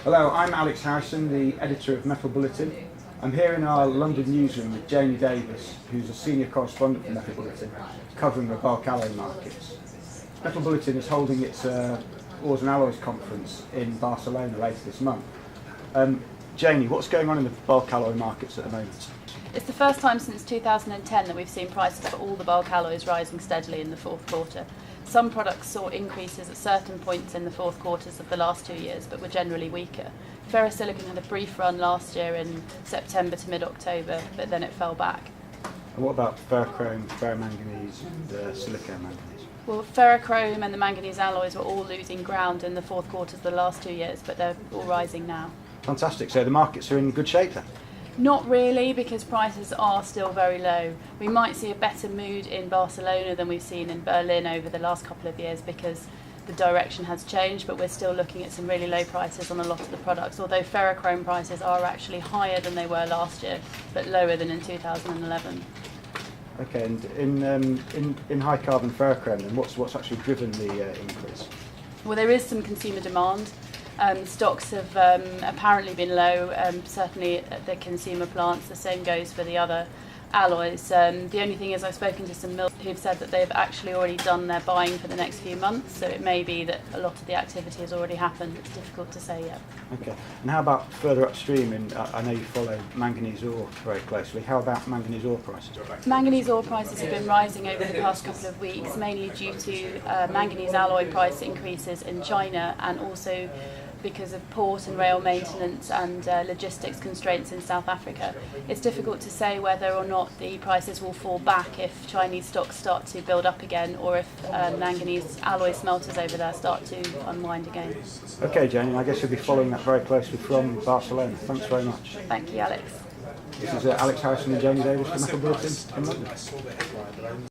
Hello, I'm Alex Harrison, the editor of Metal Bulletin. I'm here in our London newsroom with Jamie Davis, who's a senior correspondent for Metal Bulletin, covering the bulk alloy markets. Metal Bulletin is holding its Ores and Alloys conference in Barcelona later this month. Jamie, what's going on in the bulk alloy markets at the moment? It's the first time since 2010 that we've seen prices for all the bulk alloys rising steadily in the fourth quarter. Some products saw increases at certain points in the fourth quarters of the last 2 years, but were generally weaker. Ferro-silicon had a brief run last year in September to mid-October, but then it fell back. And what about ferro-chrome, ferro-manganese and Silico-manganese? Well, ferro-chrome and the manganese alloys were all losing ground in the fourth quarter of the last 2 years, but they're all rising now. Fantastic, so the markets are in good shape then? Not really, because prices are still very low. We might see a better mood in Barcelona than we've seen in Berlin over the last couple of years because the direction has changed, but we're still looking at some really low prices on a lot of the products, although ferrochrome prices are actually higher than they were last year, but lower than in 2011. Okay, and in high carbon ferrochrome, then what's actually driven the increase? Well, there is some consumer demand. Stocks have apparently been low, certainly at the consumer plants. The same goes for the other alloys. The only thing is I've spoken to some mills who've said that they've actually already done their buying for the next few months, so it may be that a lot of the activity has already happened. It's difficult to say yet. Okay, and how about further upstream? I know you follow manganese ore very closely. How about manganese ore prices? Manganese ore prices have been rising over the past couple of weeks, mainly due to manganese alloy price increases in China and also because of port and rail maintenance and logistics constraints in South Africa. It's difficult to say whether or not the prices will fall back if Chinese stocks start to build up again or if manganese alloy smelters over there start to unwind again. Okay, Jane, I guess you'll be following that very closely from Barcelona. Thanks very much. Thank you, Alex. This is Alex Harrison and Jamie Davis from Metal Bulletin in London.